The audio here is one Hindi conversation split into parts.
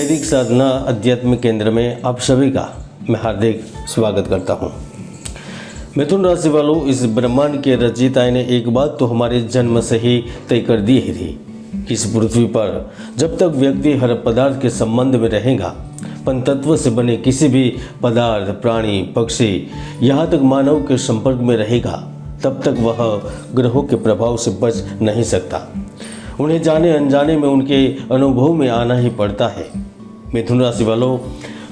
वैदिक साधना अध्यात्म केंद्र में आप सभी का मैं हार्दिक स्वागत करता हूं। मिथुन राशि वालों, इस ब्रह्मांड के रचयिता ने एक बात तो हमारे जन्म से ही तय कर दी ही थी कि इस पृथ्वी पर जब तक व्यक्ति हर पदार्थ के संबंध में रहेगा, पंचतत्व से बने किसी भी पदार्थ, प्राणी, पक्षी, यहाँ तक मानव के संपर्क में रहेगा, तब तक वह ग्रहों के प्रभाव से बच नहीं सकता। उन्हें जाने अनजाने में उनके अनुभव में आना ही पड़ता है। मिथुन राशि वालों,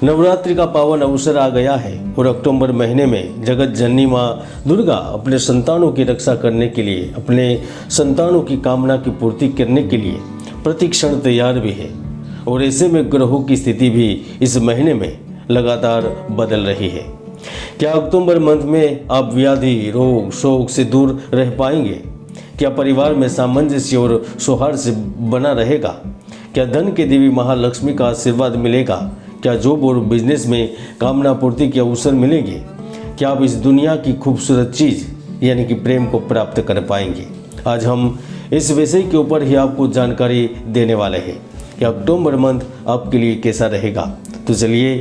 नवरात्रि का पावन अवसर आ गया है और अक्टूबर महीने में जगत जननी माँ दुर्गा अपने संतानों की रक्षा करने के लिए, अपने संतानों की कामना की पूर्ति करने के लिए प्रतिक्षण तैयार भी है। और ऐसे में ग्रहों की स्थिति भी इस महीने में लगातार बदल रही है। क्या अक्टूबर मंथ में आप व्याधि, रोग, शोक से दूर रह पाएंगे? क्या परिवार में सामंजस्य और सौहार्द से बना रहेगा? क्या धन के देवी महालक्ष्मी का आशीर्वाद मिलेगा? क्या जॉब और बिजनेस में कामना पूर्ति के अवसर मिलेंगे? क्या आप इस दुनिया की खूबसूरत चीज़ यानी कि प्रेम को प्राप्त कर पाएंगे? आज हम इस विषय के ऊपर ही आपको जानकारी देने वाले हैं कि अक्टूबर मंथ आपके लिए कैसा रहेगा। तो चलिए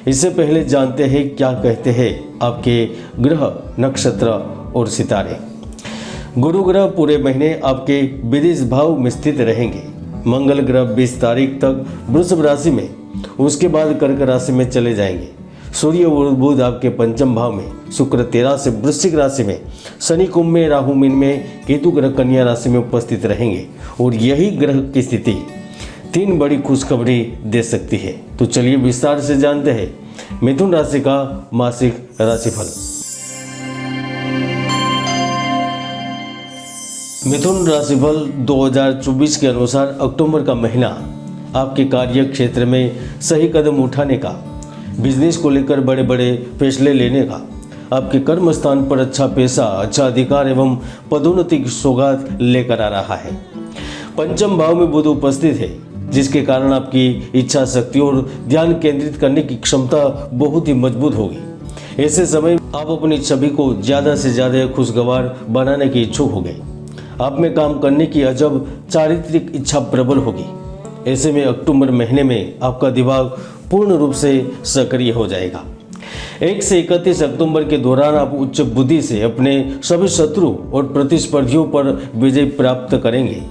इससे पहले जानते हैं क्या कहते हैं आपके ग्रह, नक्षत्र और सितारे। गुरु ग्रह पूरे महीने आपके विदेश भाव में स्थित रहेंगे। मंगल ग्रह 20 तारीख तक वृषभ राशि में, उसके बाद कर्क राशि में चले जाएंगे। सूर्य और बुध आपके पंचम भाव में, शुक्र 13 से वृश्चिक राशि में, शनि कुंभ में, राहु मीन में, केतु ग्रह कन्या राशि में उपस्थित रहेंगे। और यही ग्रह की स्थिति 3 बड़ी खुशखबरी दे सकती है। तो चलिए विस्तार से जानते हैं मिथुन राशि का मासिक राशिफल। मिथुन राशिफल 2024 के अनुसार अक्टूबर का महीना आपके कार्य क्षेत्र में सही कदम उठाने का, बिजनेस को लेकर बड़े बड़े फैसले लेने का, आपके कर्म स्थान पर अच्छा पैसा, अच्छा अधिकार एवं पदोन्नति की सौगात लेकर आ रहा है। पंचम भाव में बुध उपस्थित है, जिसके कारण आपकी इच्छा शक्ति और ध्यान केंद्रित करने की क्षमता बहुत ही मजबूत होगी। ऐसे समय आप अपनी छवि को ज़्यादा से ज़्यादा खुशगवार बनाने की इच्छुक हो गए। आप में काम करने की अजब चारित्रिक इच्छा प्रबल होगी। ऐसे में अक्टूबर महीने में आपका दिमाग पूर्ण रूप से सक्रिय हो जाएगा। 1 से 31 अक्टूबर के दौरान आप उच्च बुद्धि से अपने सभी शत्रु और प्रतिस्पर्धियों पर विजय प्राप्त करेंगे।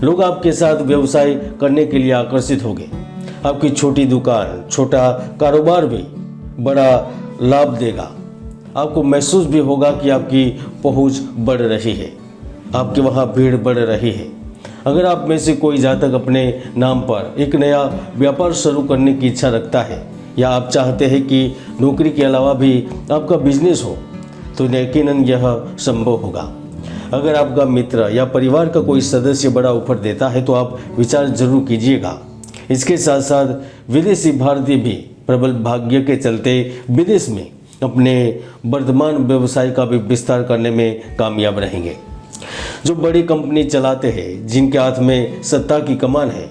लोग आपके साथ व्यवसाय करने के लिए आकर्षित होंगे। आपकी छोटी दुकान, छोटा कारोबार भी बड़ा लाभ देगा। आपको महसूस भी होगा कि आपकी पहुंच बढ़ रही है, आपके वहाँ भीड़ बढ़ रही है। अगर आप में से कोई जातक अपने नाम पर एक नया व्यापार शुरू करने की इच्छा रखता है, या आप चाहते हैं कि नौकरी के अलावा भी आपका बिजनेस हो, तो यकीनन यह संभव होगा। अगर आपका मित्र या परिवार का कोई सदस्य बड़ा ऑफर देता है तो आप विचार जरूर कीजिएगा। इसके साथ साथ विदेशी भारतीय भी प्रबल भाग्य के चलते विदेश में अपने वर्तमान व्यवसाय का भी विस्तार करने में कामयाब रहेंगे। जो बड़ी कंपनी चलाते हैं, जिनके हाथ में सत्ता की कमान है,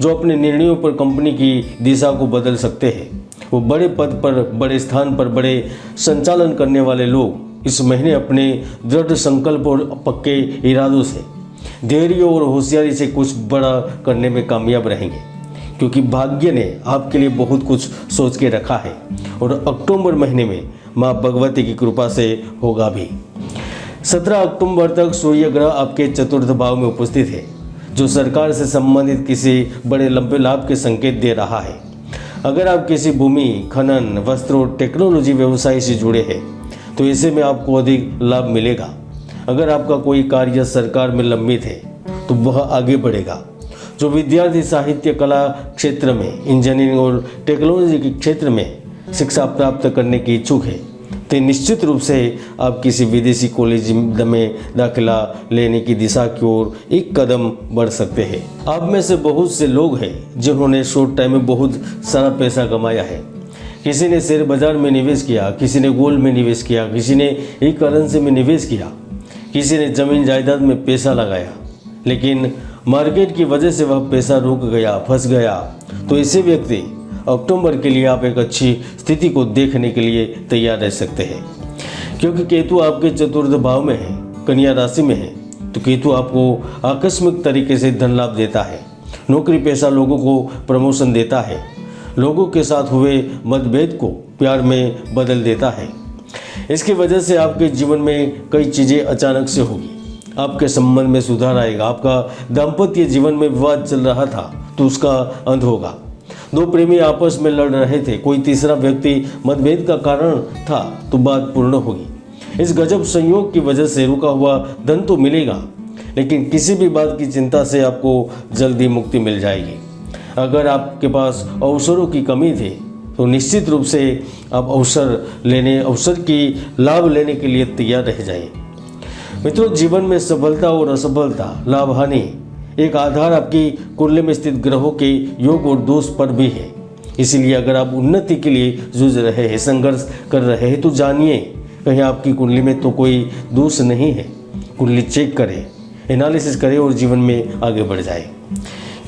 जो अपने निर्णयों पर कंपनी की दिशा को बदल सकते हैं, वो बड़े पद पर, बड़े स्थान पर, बड़े संचालन करने वाले लोग इस महीने अपने दृढ़ संकल्प और पक्के इरादों से, धैर्य और होशियारी से कुछ बड़ा करने में कामयाब रहेंगे, क्योंकि भाग्य ने आपके लिए बहुत कुछ सोच के रखा है। और अक्टूबर महीने में माँ भगवती की कृपा से होगा भी। 17 अक्टूबर तक सूर्य ग्रह आपके चतुर्थ भाव में उपस्थित है, जो सरकार से संबंधित किसी बड़े लंबे लाभ के संकेत दे रहा है। अगर आप किसी भूमि, खनन, वस्त्र और टेक्नोलॉजी व्यवसाय से जुड़े हैं तो ऐसे में आपको अधिक लाभ मिलेगा। अगर आपका कोई कार्य सरकार में लंबित है तो वह आगे बढ़ेगा। जो विद्यार्थी साहित्य, कला क्षेत्र में, इंजीनियरिंग और टेक्नोलॉजी के क्षेत्र में शिक्षा प्राप्त करने की इच्छुक है, तो निश्चित रूप से आप किसी विदेशी कॉलेज में दाखिला लेने की दिशा की ओर एक कदम बढ़ सकते हैं। आप में से बहुत से लोग हैं जिन्होंने शॉर्ट टाइम में बहुत सारा पैसा कमाया है। किसी ने शेयर बाजार में निवेश किया, किसी ने गोल्ड में निवेश किया, किसी ने ई करेंसी में निवेश किया, किसी ने जमीन जायदाद में पैसा लगाया, लेकिन मार्केट की वजह से वह पैसा रुक गया, फंस गया। तो ऐसे व्यक्ति अक्टूबर के लिए आप एक अच्छी स्थिति को देखने के लिए तैयार रह सकते हैं, क्योंकि केतु आपके चतुर्थ भाव में है, कन्या राशि में है। तो केतु आपको आकस्मिक तरीके से धन लाभ देता है, नौकरी पेशा लोगों को प्रमोशन देता है, लोगों के साथ हुए मतभेद को प्यार में बदल देता है। इसकी वजह से आपके जीवन में कई चीज़ें अचानक से होगी। आपके संबंध में सुधार आएगा। आपका दाम्पत्य जीवन में विवाद चल रहा था तो उसका अंत होगा। दो प्रेमी आपस में लड़ रहे थे, कोई तीसरा व्यक्ति मतभेद का कारण था तो बात पूर्ण होगी। इस गजब संयोग की वजह से रुका हुआ धन तो मिलेगा, लेकिन किसी भी बात की चिंता से आपको जल्दी मुक्ति मिल जाएगी। अगर आपके पास अवसरों की कमी थी तो निश्चित रूप से आप अवसर की लाभ लेने के लिए तैयार रह जाइए। मित्रों, जीवन में सफलता और असफलता, लाभ हानि एक आधार आपकी कुंडली में स्थित ग्रहों के योग और दोष पर भी है। इसीलिए अगर आप उन्नति के लिए जूझ रहे हैं, संघर्ष कर रहे हैं, तो जानिए कहीं आपकी कुंडली में तो कोई दोष नहीं है। कुंडली चेक करें, एनालिसिस करें और जीवन में आगे बढ़ जाए।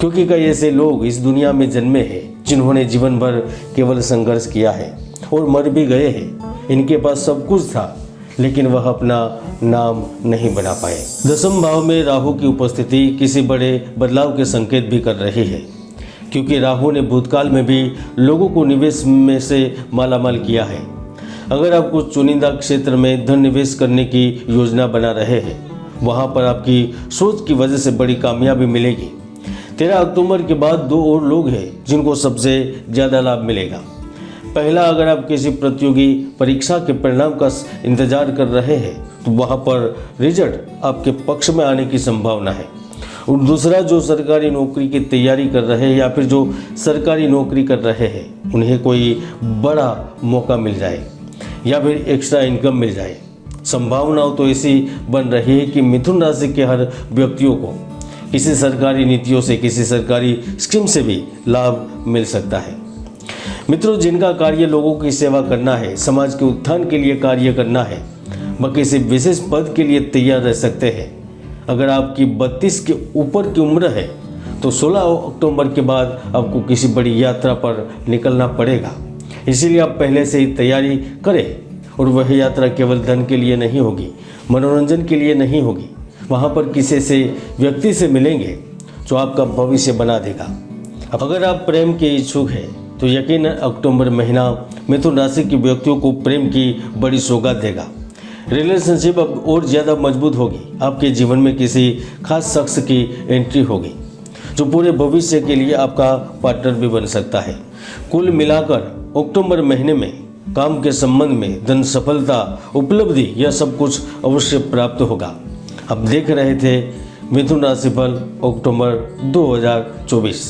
क्योंकि कई ऐसे लोग इस दुनिया में जन्मे हैं जिन्होंने जीवन भर केवल संघर्ष किया है और मर भी गए हैं। इनके पास सब कुछ था लेकिन वह अपना नाम नहीं बना पाए। दसम भाव में राहु की उपस्थिति किसी बड़े बदलाव के संकेत भी कर रही है, क्योंकि राहु ने भूतकाल में भी लोगों को निवेश में से मालामाल किया है। अगर आप कुछ चुनिंदा क्षेत्र में धन निवेश करने की योजना बना रहे हैं, वहां पर आपकी सोच की वजह से बड़ी कामयाबी मिलेगी। 13 अक्टूबर के बाद दो और लोग हैं जिनको सबसे ज़्यादा लाभ मिलेगा। पहला, अगर आप किसी प्रतियोगी परीक्षा के परिणाम का इंतजार कर रहे हैं तो वहाँ पर रिजल्ट आपके पक्ष में आने की संभावना है। और दूसरा, जो सरकारी नौकरी की तैयारी कर रहे हैं या फिर जो सरकारी नौकरी कर रहे हैं, उन्हें कोई बड़ा मौका मिल जाए या फिर एक्स्ट्रा इनकम मिल जाए। संभावनाओं तो ऐसी बन रही है कि मिथुन राशि के हर व्यक्तियों को किसी सरकारी नीतियों से, किसी सरकारी स्कीम से भी लाभ मिल सकता है। मित्रों, जिनका कार्य लोगों की सेवा करना है, समाज के उत्थान के लिए कार्य करना है, वह किसी विशेष पद के लिए तैयार रह सकते हैं। अगर आपकी 32 के ऊपर की उम्र है तो 16 अक्टूबर के बाद आपको किसी बड़ी यात्रा पर निकलना पड़ेगा। इसीलिए आप पहले से ही तैयारी करें। और वह यात्रा केवल धन के लिए नहीं होगी, मनोरंजन के लिए नहीं होगी। वहाँ पर किसी से व्यक्ति से मिलेंगे जो आपका भविष्य बना देगा। अगर आप प्रेम के इच्छुक हैं तो यकीन अक्टूबर महीना मिथुन राशि के व्यक्तियों को प्रेम की बड़ी सौगात देगा। रिलेशनशिप अब और ज़्यादा मजबूत होगी। आपके जीवन में किसी खास शख्स की एंट्री होगी जो पूरे भविष्य के लिए आपका पार्टनर भी बन सकता है। कुल मिलाकर अक्टूबर महीने में काम के संबंध में धन, सफलता, उपलब्धि, यह सब कुछ अवश्य प्राप्त होगा। आप देख रहे थे मिथुन राशि फल अक्टूबर 2024।